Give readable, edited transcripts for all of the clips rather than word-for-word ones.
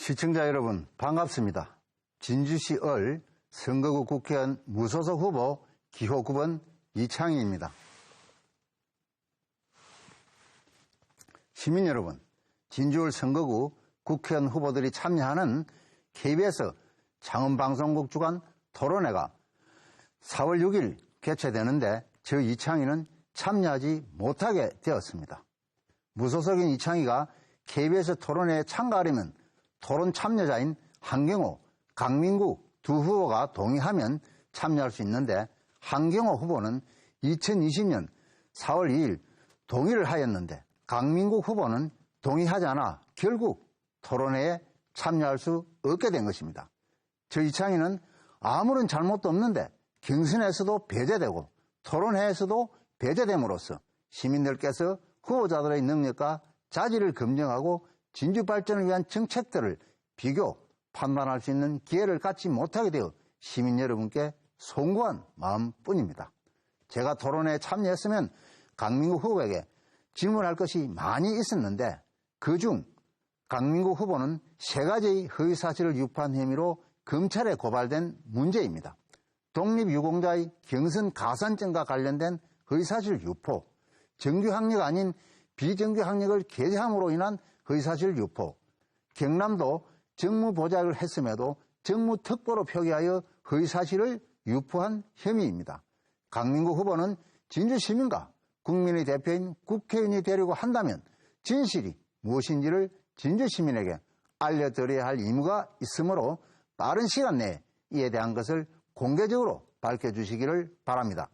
시청자 여러분 반갑습니다. 진주시 을 선거구 국회의원 무소속 후보 기호 9번 이창희입니다. 시민 여러분, 진주을 선거구 국회의원 후보들이 참여하는 KBS 창원방송국 주관 토론회가 4월 6일 개최되는데 저 이창희는 참여하지 못하게 되었습니다. 무소속인 이창희가 KBS 토론회에 참가하려면 토론 참여자인 한경호, 강민구 두 후보가 동의하면 참여할 수 있는데 한경호 후보는 2020년 4월 2일 동의를 하였는데 강민구 후보는 동의하지 않아 결국 토론회에 참여할 수 없게 된 것입니다. 저 이창희는 아무런 잘못도 없는데 경선에서도 배제되고 토론회에서도 배제됨으로써 시민들께서 후보자들의 능력과 자질을 검증하고 진주 발전을 위한 정책들을 비교, 판단할 수 있는 기회를 갖지 못하게 되어 시민 여러분께 송구한 마음뿐입니다. 제가 토론회에 참여했으면 강민구 후보에게 질문할 것이 많이 있었는데 그중 강민구 후보는 3가지의 허위사실을 유포한 혐의로 검찰에 고발된 문제입니다. 독립유공자의 경선 가산점과 관련된 허위사실 유포, 정규 학력 아닌 비정규 학력을 게재함으로 인한 허위사실 유포, 경남도 정무보좌를 했음에도 정무특보로 표기하여 허위사실을 유포한 혐의입니다. 강민구 후보는 진주시민과 국민의 대표인 국회의원이 되려고 한다면 진실이 무엇인지를 진주시민에게 알려드려야 할 의무가 있으므로 빠른 시간 내에 이에 대한 것을 공개적으로 밝혀주시기를 바랍니다.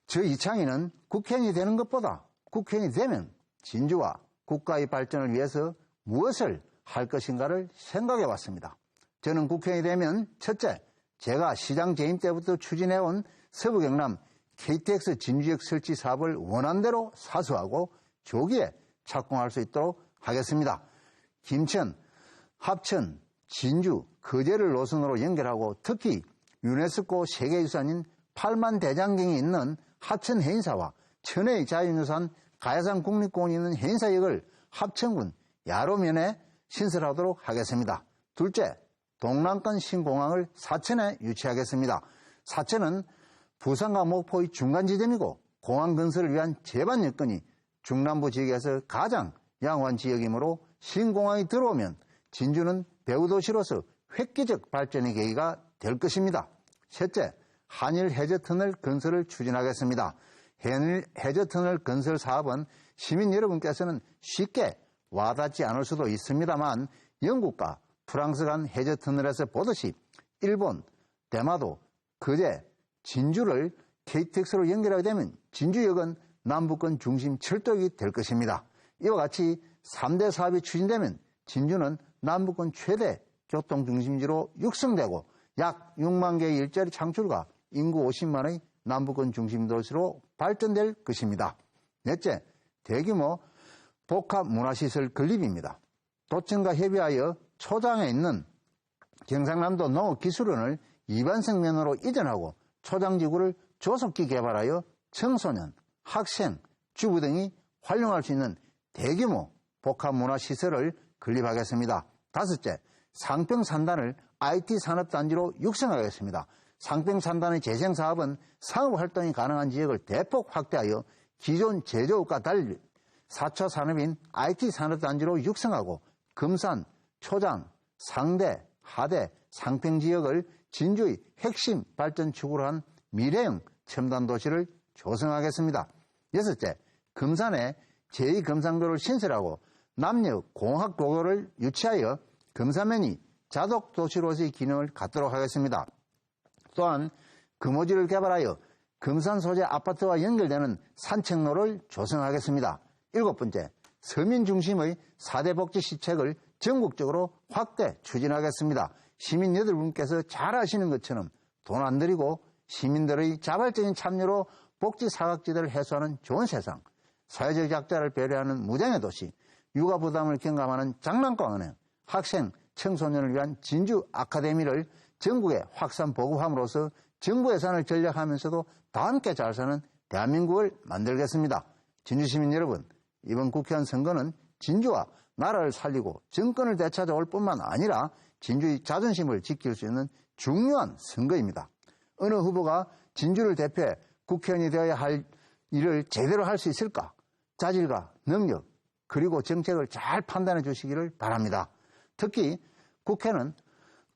저 이창희는 국회의원이 되는 것보다 국회의원이 되면 진주와 국가의 발전을 위해서 무엇을 할 것인가를 생각해 왔습니다. 저는 국회의원이 되면 첫째, 제가 시장 재임 때부터 추진해온 서부경남 KTX 진주역 설치 사업을 원안대로 사수하고 조기에 착공할 수 있도록 하겠습니다. 김천, 합천, 진주, 거제를 노선으로 연결하고 특히 유네스코 세계유산인 8만 대장경이 있는 하천 해인사와 천혜의 자연유산 가야산 국립공원이 있는 해인사역을 합천군 야로면에 신설하도록 하겠습니다. 둘째, 동남권 신공항을 사천에 유치하겠습니다. 사천은 부산과 목포의 중간 지점이고 공항 건설을 위한 제반 여건이 중남부 지역에서 가장 양호한 지역이므로 신공항이 들어오면 진주는 배후도시로서 획기적 발전의 계기가 될 것입니다. 셋째, 한일 해저터널 건설을 추진하겠습니다. 한일 해저터널 건설 사업은 시민 여러분께서는 쉽게 와닿지 않을 수도 있습니다만 영국과 프랑스 간 해저터널에서 보듯이 일본, 대마도, 거제, 진주를 KTX로 연결하게 되면 진주역은 남북권 중심 철도역이 될 것입니다. 이와 같이 3대 사업이 추진되면 진주는 남북권 최대 교통중심지로 육성되고 약 6만 개의 일자리 창출과 인구 50만의 남북권 중심 도시로 발전될 것입니다. 넷째, 대규모 복합문화시설 건립입니다. 도청과 협의하여 초장에 있는 경상남도 농업기술원을 이반성 면허로 이전하고 초장지구를 조속히 개발하여 청소년, 학생, 주부 등이 활용할 수 있는 대규모 복합문화시설을 건립하겠습니다. 다섯째, 상평산단을 IT산업단지로 육성하겠습니다. 상평산단의 재생사업은 상업활동이 가능한 지역을 대폭 확대하여 기존 제조업과 달리 4차 산업인 IT산업단지로 육성하고 금산, 초장, 상대, 하대, 상평지역을 진주의 핵심 발전축으로 한 미래형 첨단도시를 조성하겠습니다. 여섯째, 금산에 제2금산도를 신설하고 남녀 공학도로를 유치하여 금산면이 자독도시로서의 기능을 갖도록 하겠습니다. 또한 금오지를 개발하여 금산 소재 아파트와 연결되는 산책로를 조성하겠습니다. 일곱 번째, 서민 중심의 4대 복지 시책을 전국적으로 확대 추진하겠습니다. 시민 여러분께서 잘 아시는 것처럼 돈 안 들이고 시민들의 자발적인 참여로 복지 사각지대를 해소하는 좋은 세상, 사회적 약자를 배려하는 무장의 도시, 육아 부담을 경감하는 장난감은행, 학생, 청소년을 위한 진주 아카데미를 전국에 확산 보급함으로써 정부 예산을 절약하면서도 다 함께 잘 사는 대한민국을 만들겠습니다. 진주시민 여러분, 이번 국회의원 선거는 진주와 나라를 살리고 정권을 되찾아올 뿐만 아니라 진주의 자존심을 지킬 수 있는 중요한 선거입니다. 어느 후보가 진주를 대표해 국회의원이 되어야 할 일을 제대로 할 수 있을까? 자질과 능력, 그리고 정책을 잘 판단해 주시기를 바랍니다. 특히 국회는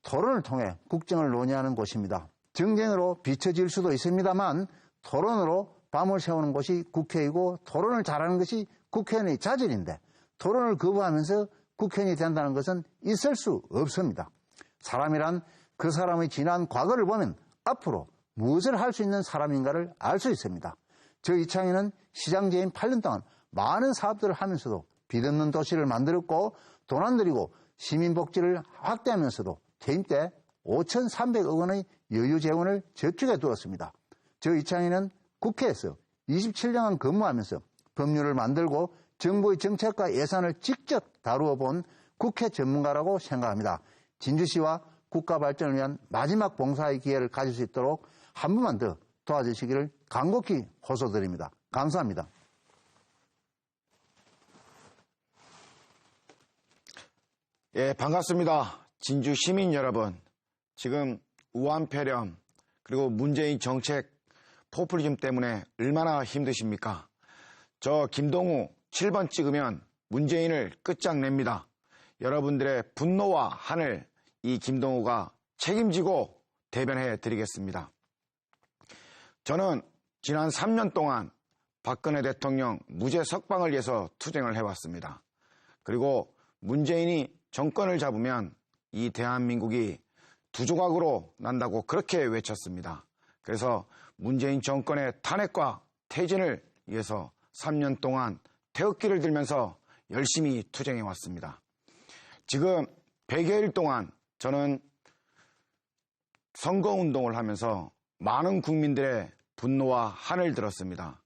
토론을 통해 국정을 논의하는 곳입니다. 정쟁으로 비춰질 수도 있습니다만 토론으로 밤을 새우는 곳이 국회이고 토론을 잘하는 것이 국회의원의 자질인데 토론을 거부하면서 국회의원이 된다는 것은 있을 수 없습니다. 사람이란 그 사람의 지난 과거를 보면 앞으로 무엇을 할 수 있는 사람인가를 알 수 있습니다. 저 이창희는 시장재임 8년 동안 많은 사업들을 하면서도 빚없는 도시를 만들었고 돈 안 들이고 시민복지를 확대하면서도 퇴임 때 5,300억 원의 여유 재원을 저축해 두었습니다. 저 이창희는 국회에서 27년간 근무하면서 법률을 만들고 정부의 정책과 예산을 직접 다루어 본 국회 전문가라고 생각합니다. 진주시와 국가 발전을 위한 마지막 봉사의 기회를 가질 수 있도록 한 번만 더 도와주시기를 간곡히 호소드립니다. 감사합니다. 예, 반갑습니다. 진주 시민 여러분. 지금 우한폐렴 그리고 문재인 정책 포퓰리즘 때문에 얼마나 힘드십니까? 저 김동우 7번 찍으면 문재인을 끝장냅니다. 여러분들의 분노와 한을 이 김동우가 책임지고 대변해 드리겠습니다. 저는 지난 3년 동안 박근혜 대통령 무죄 석방을 위해서 투쟁을 해왔습니다. 그리고 문재인이 정권을 잡으면 이 대한민국이 두 조각으로 난다고 그렇게 외쳤습니다. 그래서 문재인 정권의 탄핵과 퇴진을 위해서 3년 동안 태극기를 들면서 열심히 투쟁해 왔습니다. 지금 100여일 동안 저는 선거운동을 하면서 많은 국민들의 분노와 한을 들었습니다.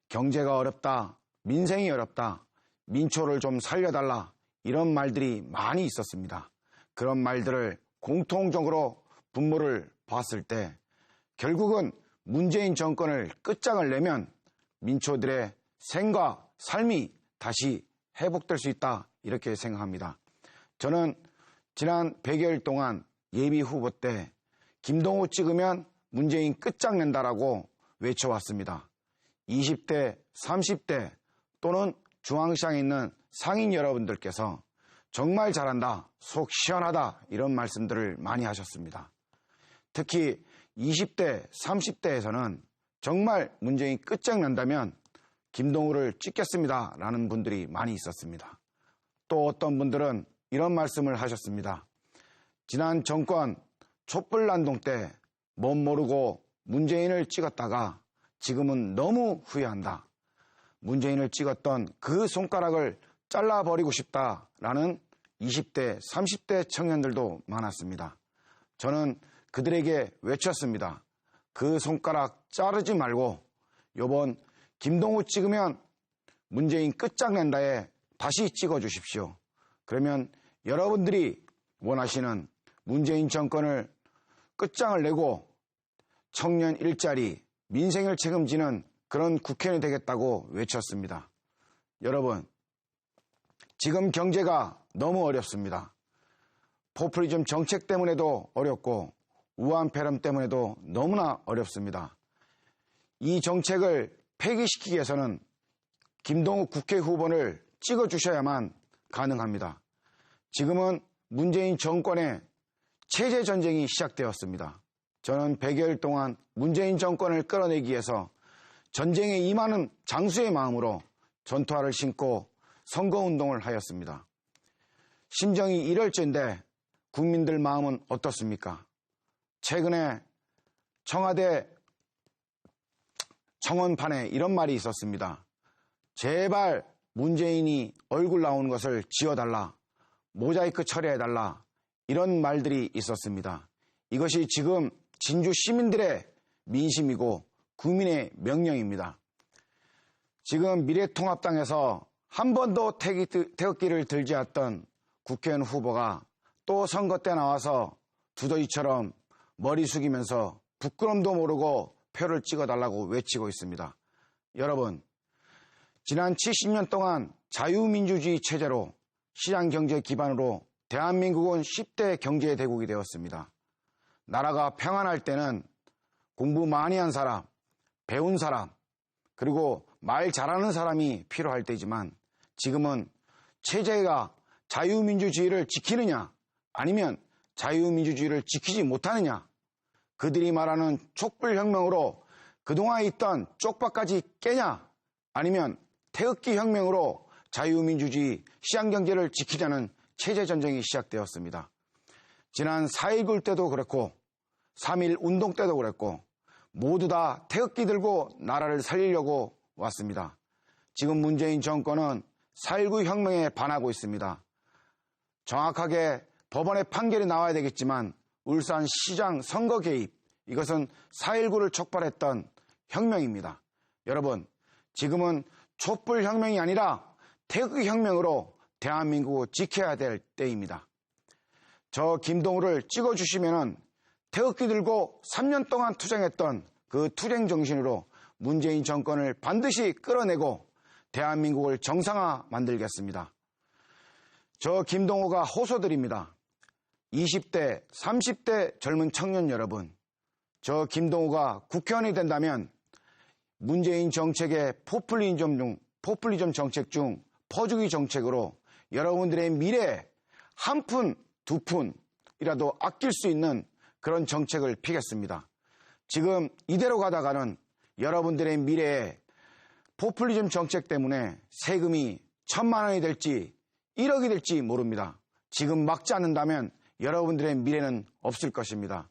경제가 어렵다, 민생이 어렵다, 민초를 좀 살려달라 이런 말들이 많이 있었습니다. 그런 말들을 공통적으로 분모를 봤을 때 결국은 문재인 정권을 끝장을 내면 민초들의 생과 삶이 다시 회복될 수 있다 이렇게 생각합니다. 저는 지난 100여일 동안 예비 후보 때 김동우 찍으면 문재인 끝장낸다라고 외쳐왔습니다. 20대, 30대 또는 중앙시장에 있는 상인 여러분들께서 정말 잘한다, 속 시원하다 이런 말씀들을 많이 하셨습니다. 특히 20대, 30대에서는 정말 문재인 끝장난다면 김동우를 찍겠습니다 라는 분들이 많이 있었습니다. 또 어떤 분들은 이런 말씀을 하셨습니다. 지난 정권 촛불난동 때 못 모르고 문재인을 찍었다가 지금은 너무 후회한다. 문재인을 찍었던 그 손가락을 잘라버리고 싶다라는 20대, 30대 청년들도 많았습니다. 저는 그들에게 외쳤습니다. 그 손가락 자르지 말고 요번 김동우 찍으면 문재인 끝장낸다에 다시 찍어주십시오. 그러면 여러분들이 원하시는 문재인 정권을 끝장을 내고 청년 일자리, 민생을 책임지는 그런 국회의원이 되겠다고 외쳤습니다. 여러분, 지금 경제가 너무 어렵습니다. 포퓰리즘 정책 때문에도 어렵고 우한폐렴 때문에도 너무나 어렵습니다. 이 정책을 폐기시키기 위해서는 김동우 국회 후보를 찍어주셔야만 가능합니다. 지금은 문재인 정권의 체제 전쟁이 시작되었습니다. 저는 100여일 동안 문재인 정권을 끌어내기 위해서 전쟁에 임하는 장수의 마음으로 전투화를 신고 선거운동을 하였습니다. 심정이 이럴진데 국민들 마음은 어떻습니까? 최근에 청와대 청원판에 이런 말이 있었습니다. 제발 문재인이 얼굴 나오는 것을 지워달라, 모자이크 처리해달라 이런 말들이 있었습니다. 이것이 지금 진주 시민들의 민심이고 국민의 명령입니다. 지금 미래통합당에서 한 번도 태극기를 들지 않았던 국회의원 후보가 또 선거 때 나와서 두더지처럼 머리 숙이면서 부끄럼도 모르고 표를 찍어달라고 외치고 있습니다. 여러분, 지난 70년 동안 자유민주주의 체제로 시장경제 기반으로 대한민국은 10대 경제 대국이 되었습니다. 나라가 평안할 때는 공부 많이 한 사람, 배운 사람, 그리고 말 잘하는 사람이 필요할 때지만 지금은 체제가 자유민주주의를 지키느냐 아니면 자유민주주의를 지키지 못하느냐, 그들이 말하는 촛불혁명으로 그동안 있던 쪽박까지 깨냐 아니면 태극기 혁명으로 자유민주주의 시장경제를 지키자는 체제전쟁이 시작되었습니다. 지난 4.19 때도 그렇고 3.1 운동 때도 그랬고 모두 다 태극기 들고 나라를 살리려고 왔습니다. 지금 문재인 정권은 4.19 혁명에 반하고 있습니다. 정확하게 법원의 판결이 나와야 되겠지만 울산 시장 선거 개입, 이것은 4.19를 촉발했던 혁명입니다. 여러분, 지금은 촛불 혁명이 아니라 태극기 혁명으로 대한민국을 지켜야 될 때입니다. 저 김동우를 찍어주시면은 태극기 들고 3년 동안 투쟁했던 그 투쟁 정신으로 문재인 정권을 반드시 끌어내고 대한민국을 정상화 만들겠습니다. 저 김동우가 호소드립니다. 20대, 30대 젊은 청년 여러분, 저 김동우가 국회의원이 된다면 문재인 정책의 포퓰리즘 정책 중 퍼주기 정책으로 여러분들의 미래에 한 푼, 두 푼이라도 아낄 수 있는 그런 정책을 피겠습니다. 지금 이대로 가다가는 여러분들의 미래에 포퓰리즘 정책 때문에 세금이 1,000만 원이 될지 1억이 될지 모릅니다. 지금 막지 않는다면 여러분들의 미래는 없을 것입니다.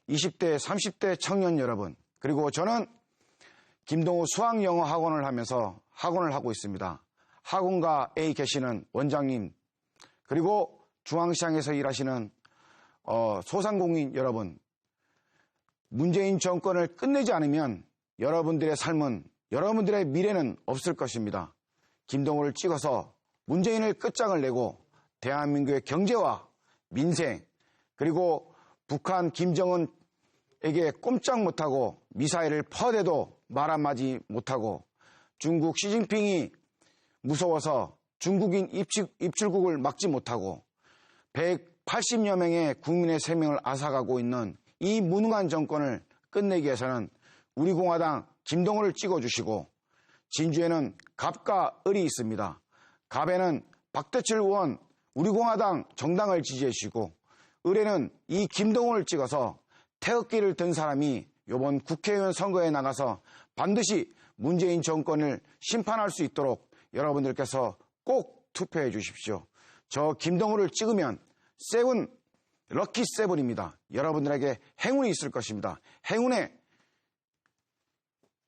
20대, 30대 청년 여러분, 그리고 저는 김동우 수학영어 학원을 하면서 학원을 하고 있습니다. 학원가 A 계시는 원장님, 그리고 중앙시장에서 일하시는 소상공인 여러분, 문재인 정권을 끝내지 않으면 여러분들의 삶은, 여러분들의 미래는 없을 것입니다. 김동우를 찍어서 문재인을 끝장을 내고 대한민국의 경제와 민생, 그리고 북한 김정은에게 꼼짝 못하고 미사일을 퍼대도 말 한마디 못하고 중국 시진핑이 무서워서 중국인 입출국을 막지 못하고 180여 명의 국민의 생명을 앗아가고 있는 이 무능한 정권을 끝내기 위해서는 우리공화당 김동우를 찍어주시고, 진주에는 갑과 을이 있습니다. 갑에는 박대철 의원 우리공화당 정당을 지지해 주시고, 을에는 이 김동우를 찍어서 태극기를 든 사람이 이번 국회의원 선거에 나가서 반드시 문재인 정권을 심판할 수 있도록 여러분들께서 꼭 투표해 주십시오. 저 김동우를 찍으면 세븐, 럭키 세븐입니다. 여러분들에게 행운이 있을 것입니다. 행운의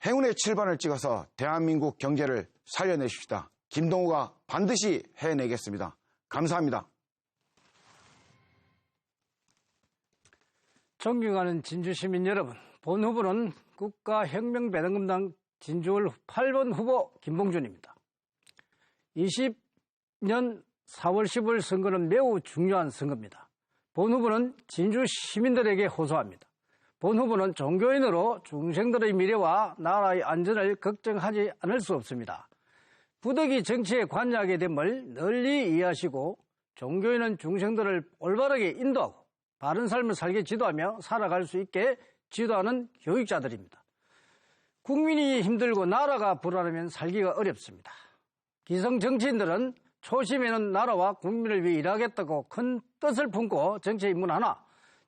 7번을 찍어서 대한민국 경제를 살려내십시다. 김동우가 반드시 해내겠습니다. 감사합니다. 존경하는 진주시민 여러분, 본 후보는 국가혁명배당금당 진주을 8번 후보 김봉준입니다. 20년 4월 15일 선거는 매우 중요한 선거입니다. 본 후보는 진주 시민들에게 호소합니다. 본 후보는 종교인으로 중생들의 미래와 나라의 안전을 걱정하지 않을 수 없습니다. 부득이 정치에 관여하게 됨을 널리 이해하시고 종교인은 중생들을 올바르게 인도하고 바른 삶을 살게 지도하며 살아갈 수 있게 지도하는 교육자들입니다. 국민이 힘들고 나라가 불안하면 살기가 어렵습니다. 기성 정치인들은 초심에는 나라와 국민을 위해 일하겠다고 큰 뜻을 품고 정치에 입문하나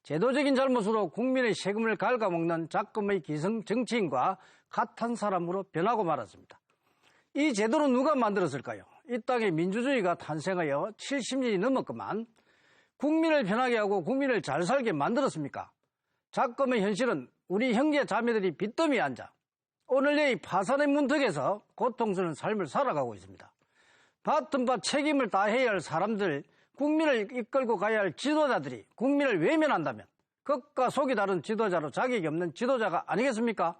제도적인 잘못으로 국민의 세금을 갉아먹는 작금의 기성 정치인과 같은 사람으로 변하고 말았습니다. 이 제도는 누가 만들었을까요? 이 땅에 민주주의가 탄생하여 70년이 넘었건만 국민을 편하게 하고 국민을 잘 살게 만들었습니까? 작금의 현실은 우리 형제 자매들이 빚더미에 앉아 오늘 내일 파산의 문턱에서 고통스러운 삶을 살아가고 있습니다. 받은 바 책임을 다해야 할 사람들, 국민을 이끌고 가야 할 지도자들이 국민을 외면한다면 겉과 속이 다른 지도자로 자격이 없는 지도자가 아니겠습니까?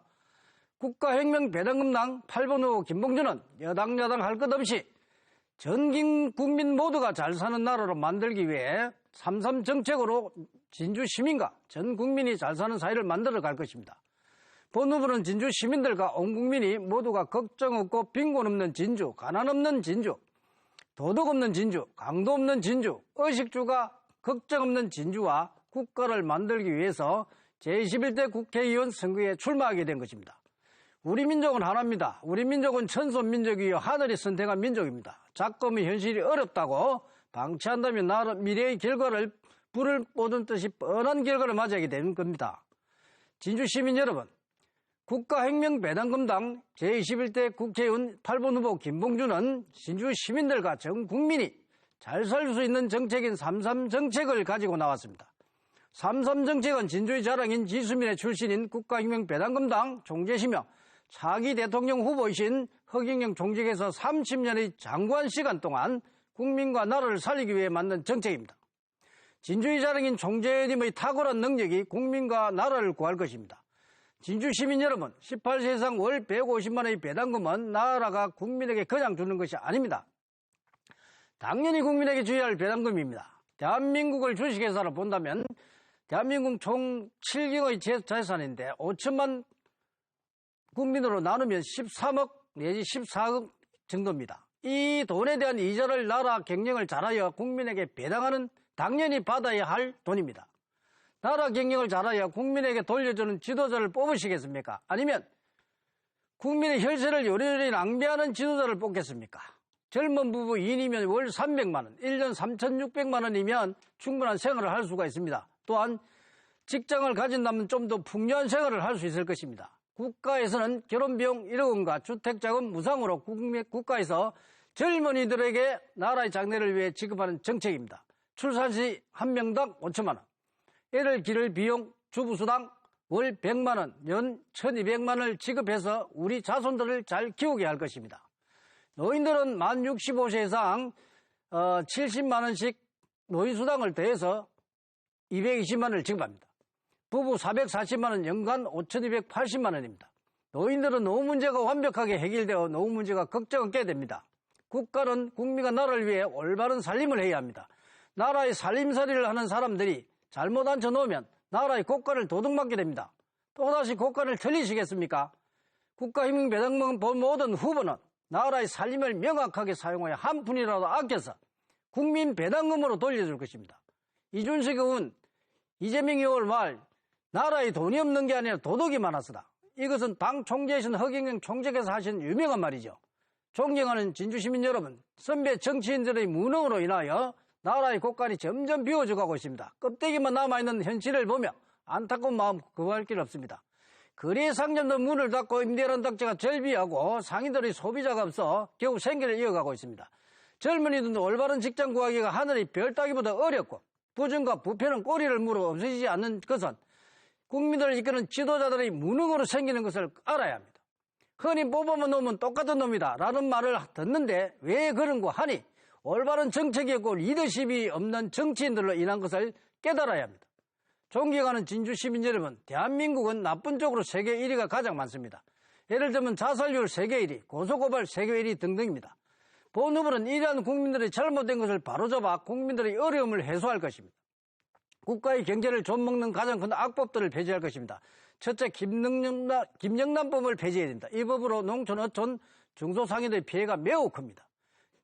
국가혁명배당금당 8번 후보 김봉준은 여당 야당 할 것 없이 전 국민 모두가 잘 사는 나라로 만들기 위해 3.3 정책으로 진주 시민과 전 국민이 잘 사는 사회를 만들어 갈 것입니다. 본 후보는 진주 시민들과 온 국민이 모두가 걱정 없고 빈곤 없는 진주, 가난 없는 진주, 도덕 없는 진주, 강도 없는 진주, 의식주가 걱정 없는 진주와 국가를 만들기 위해서 제21대 국회의원 선거에 출마하게 된 것입니다. 우리 민족은 하나입니다. 우리 민족은 천손민족이요 하늘이 선택한 민족입니다. 작금의 현실이 어렵다고 방치한다면 미래의 결과를 불을 뻗은 듯이 뻔한 결과를 맞이하게 되는 겁니다. 진주 시민 여러분, 국가혁명배당금당 제21대 국회의원 8번 후보 김봉준은 진주 시민들과 전 국민이 잘 살 수 있는 정책인 3.3 정책을 가지고 나왔습니다. 3.3 정책은 진주의 자랑인 지수민의 출신인 국가혁명배당금당 총재시며 차기 대통령 후보이신 허경영 총재께서 30년의 장구한 시간 동안 국민과 나라를 살리기 위해 만든 정책입니다. 진주의 자랑인 총재님의 탁월한 능력이 국민과 나라를 구할 것입니다. 진주 시민 여러분, 18세 이상 월 150만 원의 배당금은 나라가 국민에게 그냥 주는 것이 아닙니다. 당연히 국민에게 줘야 할 배당금입니다. 대한민국을 주식회사로 본다면 대한민국 총 7경의 재산인데 5천만 국민으로 나누면 13억 내지 14억 정도입니다. 이 돈에 대한 이자를 나라 경영을 잘하여 국민에게 배당하는 당연히 받아야 할 돈입니다. 나라 경영을 잘하여 국민에게 돌려주는 지도자를 뽑으시겠습니까? 아니면 국민의 혈세를 요리요리 낭비하는 지도자를 뽑겠습니까? 젊은 부부 2인이면 월 300만 원, 1년 3,600만 원이면 충분한 생활을 할 수가 있습니다. 또한 직장을 가진다면 좀 더 풍요한 생활을 할 수 있을 것입니다. 국가에서는 결혼비용 1억 원과 주택자금 무상으로 국가에서 젊은이들에게 나라의 장래를 위해 지급하는 정책입니다. 출산 시 한 명당 5천만 원, 애를 기를 비용 주부수당 월 100만 원, 연 1,200만 원을 지급해서 우리 자손들을 잘 키우게 할 것입니다. 노인들은 만 65세 이상 70만 원씩 노인수당을 더해서 220만 원을 지급합니다. 부부 440만 원, 연간 5,280만 원입니다. 노인들은 노후 문제가 완벽하게 해결되어 노후 문제가 걱정 없게 됩니다. 국가는 국민과 나라를 위해 올바른 살림을 해야 합니다. 나라의 살림살이를 하는 사람들이 잘못 앉혀놓으면 나라의 국가를 도둑맞게 됩니다. 또다시 국가를 틀리시겠습니까? 국가혁명배당금 모든 후보는 나라의 살림을 명확하게 사용하여 한 푼이라도 아껴서 국민 배당금으로 돌려줄 것입니다. 이준석 의원, 이재명 의원 말 나라에 돈이 없는 게 아니라 도덕이 많았으다. 이것은 당 총재이신 허경영 총재께서 하신 유명한 말이죠. 존경하는 진주시민 여러분, 선배 정치인들의 무능으로 인하여 나라의 곳간이 점점 비워져 가고 있습니다. 껍데기만 남아있는 현실을 보며 안타까운 마음 구할 길 없습니다. 거래 상점도 문을 닫고 임대료는 덕지가 절비하고 상인들의 소비자가 없어 겨우 생계를 이어가고 있습니다. 젊은이들도 올바른 직장 구하기가 하늘의 별 따기보다 어렵고 부정과 부패는 꼬리를 물어 없어지지 않는 것은 국민들을 이끄는 지도자들의 무능으로 생기는 것을 알아야 합니다. 흔히 뽑아만 놓으면 똑같은 놈이다 라는 말을 듣는데 왜 그런고 하니 올바른 정책이 없고 리더십이 없는 정치인들로 인한 것을 깨달아야 합니다. 존경하는 진주 시민 여러분, 대한민국은 나쁜 쪽으로 세계 1위가 가장 많습니다. 예를 들면 자살률 세계 1위, 고소고발 세계 1위 등등입니다. 본 후보는 이러한 국민들의 잘못된 것을 바로잡아 국민들의 어려움을 해소할 것입니다. 국가의 경제를 좀먹는 가장 큰 악법들을 폐지할 것입니다. 첫째, 김영란법을 폐지해야 됩니다. 이 법으로 농촌, 어촌, 중소상인들의 피해가 매우 큽니다.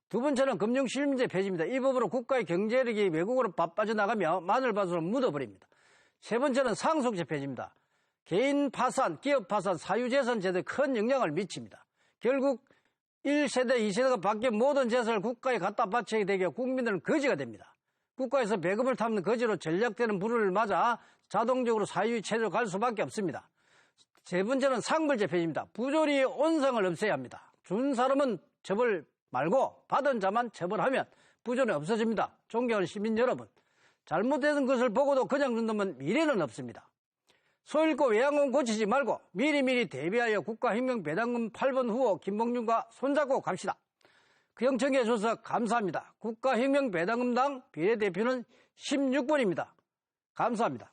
두 번째는 금융실명제 폐지입니다. 이 법으로 국가의 경제력이 외국으로 빠져나가며 마늘밭으로 묻어버립니다. 세 번째는 상속세 폐지입니다. 개인 파산, 기업 파산, 사유재산 제도에 큰 영향을 미칩니다. 결국 1세대, 2세대가 바뀌어 모든 재산을 국가에 갖다 바치게 되게 국민들은 거지가 됩니다. 국가에서 배급을 타면 거지로 전략되는 불을 맞아 자동적으로 사유의 체제로 갈 수밖에 없습니다. 세 번째는 상벌제 폐지입니다. 부조리의 온상을 없애야 합니다. 준 사람은 처벌 말고 받은 자만 처벌하면 부조리 없어집니다. 존경하는 시민 여러분, 잘못된 것을 보고도 그냥 준다면 미래는 없습니다. 소 잃고 외양간 고치지 말고 미리미리 대비하여 국가혁명배당금 8번 후보 김봉준과 손잡고 갑시다. 그 영청해 주셔서 감사합니다. 국가혁명배당금당 비례대표는 16번입니다. 감사합니다.